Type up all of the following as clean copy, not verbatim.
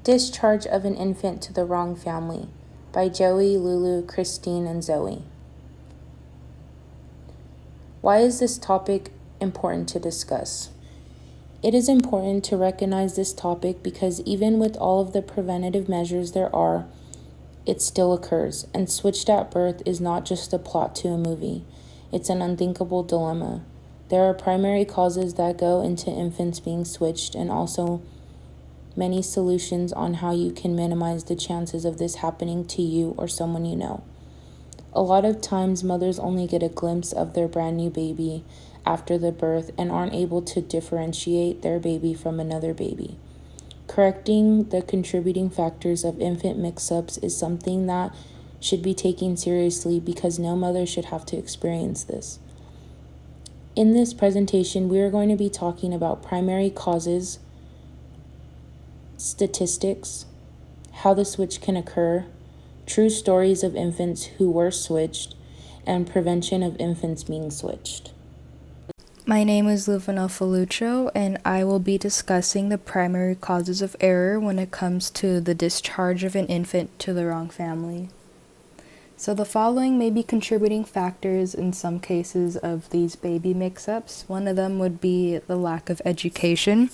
Discharge of an Infant to the Wrong Family by Joey, Lulu, Christine, and Zoe. Why is this topic important to discuss? It is important to recognize this topic because even with all of the preventative measures there are, it still occurs, and switched at birth is not just a plot to a movie. It's an unthinkable dilemma. There are primary causes that go into infants being switched and also many solutions on how you can minimize the chances of this happening to you or someone you know. A lot of times, mothers only get a glimpse of their brand new baby after the birth and aren't able to differentiate their baby from another baby. Correcting the contributing factors of infant mix-ups is something that should be taken seriously because no mother should have to experience this. In this presentation, we are going to be talking about primary causes, statistics, how the switch can occur, true stories of infants who were switched, and prevention of infants being switched. My name is Luvana Falucho, and I will be discussing the primary causes of error when it comes to the discharge of an infant to the wrong family. So the following may be contributing factors in some cases of these baby mix-ups. One of them would be the lack of education.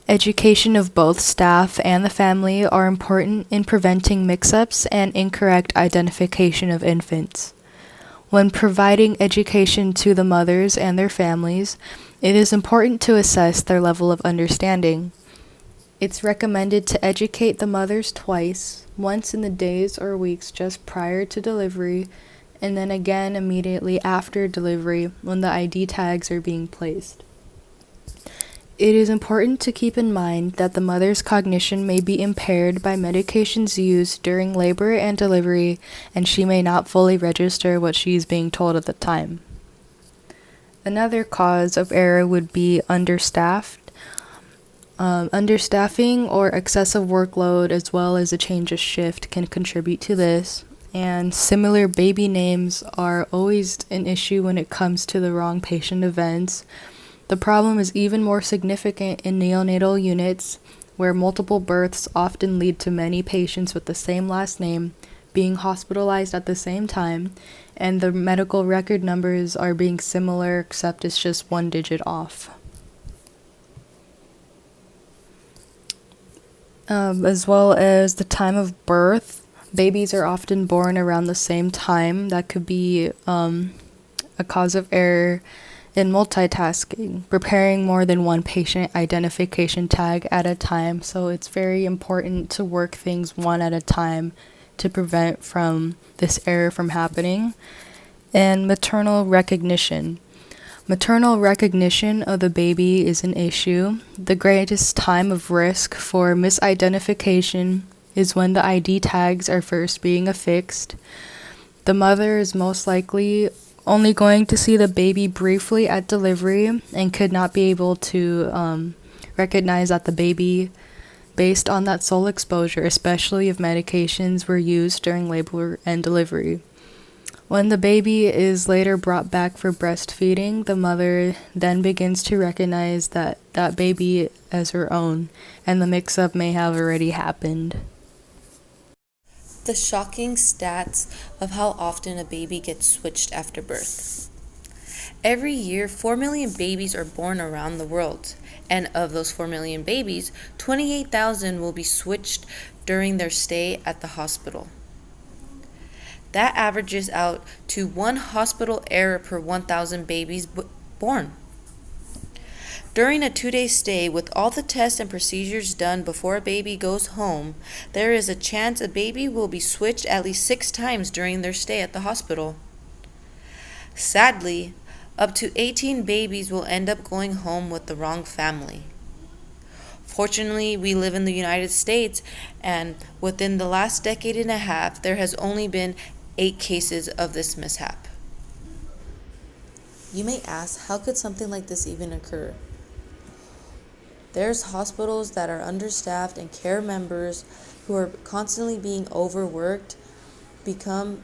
Education of both staff and the family are important in preventing mix-ups and incorrect identification of infants. When providing education to the mothers and their families, it is important to assess their level of understanding. It's recommended to educate the mothers twice, once in the days or weeks just prior to delivery, and then again immediately after delivery when the ID tags are being placed. It is important to keep in mind that the mother's cognition may be impaired by medications used during labor and delivery, and she may not fully register what she is being told at the time. Another cause of error would be understaffing or excessive workload, as well as a change of shift, can contribute to this. And similar baby names are always an issue when it comes to the wrong patient events. The problem is even more significant in neonatal units, where multiple births often lead to many patients with the same last name being hospitalized at the same time, and the medical record numbers are being similar except it's just one digit off. As well as the time of birth, babies are often born around the same time. That could be a cause of error in multitasking, preparing more than one patient identification tag at a time. So it's very important to work things one at a time to prevent from this error from happening. And maternal recognition. Maternal recognition of the baby is an issue. The greatest time of risk for misidentification is when the ID tags are first being affixed. The mother is most likely only going to see the baby briefly at delivery and could not be able to recognize that the baby based on that sole exposure, especially if medications were used during labor and delivery. When the baby is later brought back for breastfeeding, the mother then begins to recognize that baby as her own, and the mix-up may have already happened. The shocking stats of how often a baby gets switched after birth. Every year, 4 million babies are born around the world, and of those 4 million babies, 28,000 will be switched during their stay at the hospital. That averages out to one hospital error per 1,000 babies born. During a 2-day stay, with all the tests and procedures done before a baby goes home, there is a chance a baby will be switched at least 6 times during their stay at the hospital. Sadly, up to 18 babies will end up going home with the wrong family. Fortunately, we live in the United States, and within the last decade and a half, there has only been 8 cases of this mishap. You may ask, how could something like this even occur? There's hospitals that are understaffed, and care members who are constantly being overworked become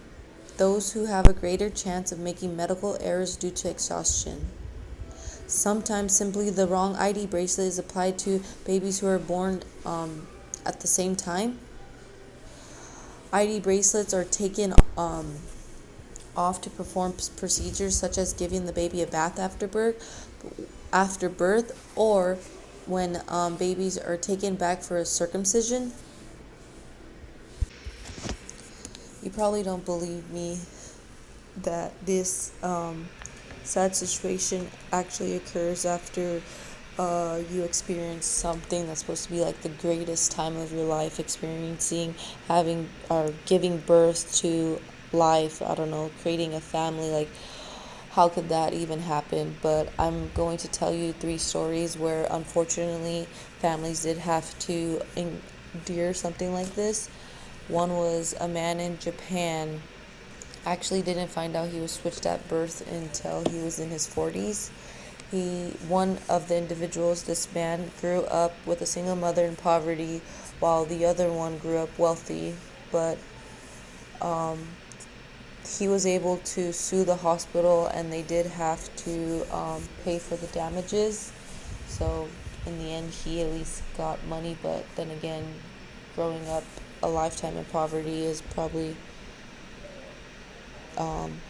those who have a greater chance of making medical errors due to exhaustion. Sometimes simply the wrong ID bracelet is applied to babies who are born at the same time. ID bracelets are taken off to perform procedures such as giving the baby a bath after birth, or when babies are taken back for a circumcision. You probably don't believe me that this sad situation actually occurs after you experience something that's supposed to be like the greatest time of your life, experiencing having or giving birth to life. I don't know, creating a family. Like, how could that even happen? But I'm going to tell you 3 stories where unfortunately families did have to endure something like this. One was a man in Japan actually didn't find out he was switched at birth until he was in his 40s. One of the individuals, this man, grew up with a single mother in poverty, while the other one grew up wealthy. But he was able to sue the hospital, and they did have to pay for the damages. So in the end, he at least got money. But then again, growing up a lifetime in poverty is probably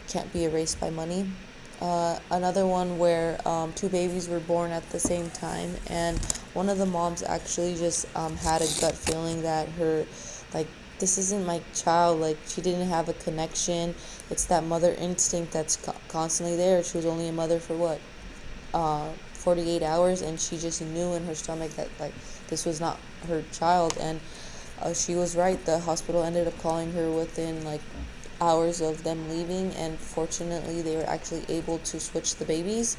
can't be erased by money. Another one where 2 babies were born at the same time, and one of the moms actually just had a gut feeling that like, this isn't my child. Like, she didn't have a connection. It's that mother instinct that's constantly there. She was only a mother for what, 48 hours, and she just knew in her stomach that like this was not her child. And she was right. The hospital ended up calling her within like hours of them leaving, and fortunately they were actually able to switch the babies,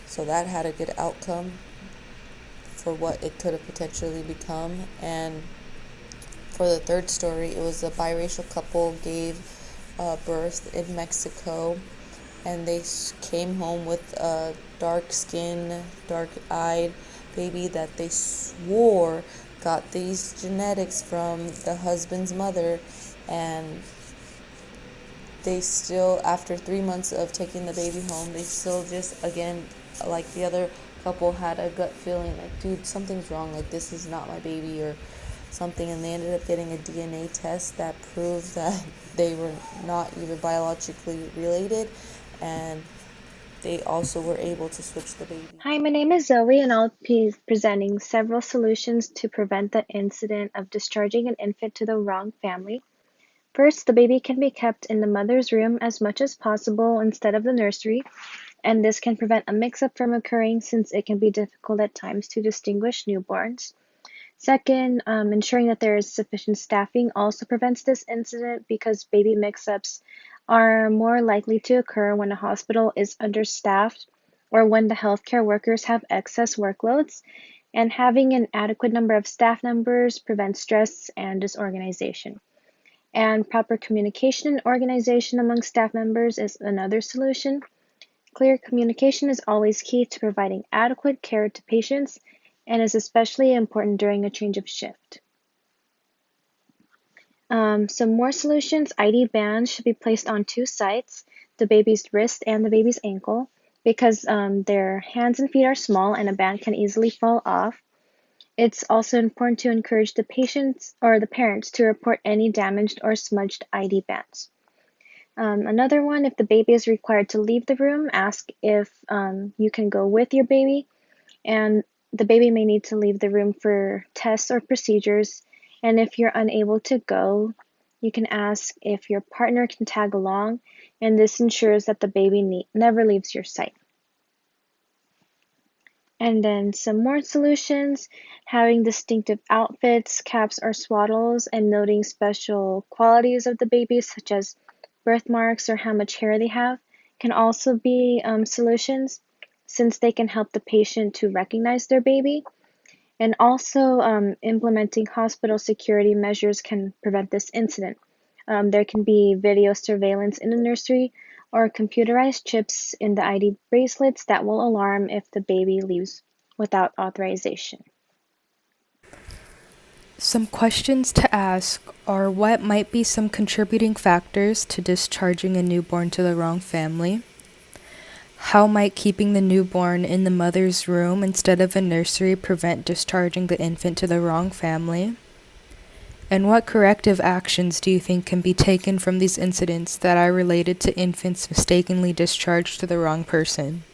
so that had a good outcome for what it could have potentially become. And for the 3rd story, it was a biracial couple gave birth in Mexico, and they came home with a dark-skinned, dark-eyed baby that they swore got these genetics from the husband's mother. And they still, after 3 months of taking the baby home, they still just, again, like the other couple, had a gut feeling like, dude, something's wrong, like this is not my baby or something. And they ended up getting a DNA test that proved that they were not even biologically related, and they also were able to switch the baby. Hi, my name is Zoe, and I'll be presenting several solutions to prevent the incident of discharging an infant to the wrong family. First, the baby can be kept in the mother's room as much as possible instead of the nursery, and this can prevent a mix-up from occurring since it can be difficult at times to distinguish newborns. Second, ensuring that there is sufficient staffing also prevents this incident because baby mix-ups are more likely to occur when a hospital is understaffed or when the healthcare workers have excess workloads, and having an adequate number of staff members prevents stress and disorganization. And proper communication and organization among staff members is another solution. Clear communication is always key to providing adequate care to patients and is especially important during a change of shift. Some more solutions: ID bands should be placed on 2 sites, the baby's wrist and the baby's ankle, because their hands and feet are small and a band can easily fall off. It's also important to encourage the patients or the parents to report any damaged or smudged ID bands. Another one, if the baby is required to leave the room, ask if you can go with your baby, and the baby may need to leave the room for tests or procedures. And if you're unable to go, you can ask if your partner can tag along, and this ensures that the baby never leaves your sight. And then some more solutions: having distinctive outfits, caps or swaddles, and noting special qualities of the baby, such as birthmarks or how much hair they have, can also be solutions, since they can help the patient to recognize their baby. And also, implementing hospital security measures can prevent this incident. There can be video surveillance in the nursery or computerized chips in the ID bracelets that will alarm if the baby leaves without authorization. Some questions to ask are: what might be some contributing factors to discharging a newborn to the wrong family? How might keeping the newborn in the mother's room instead of a nursery prevent discharging the infant to the wrong family? And what corrective actions do you think can be taken from these incidents that are related to infants mistakenly discharged to the wrong person?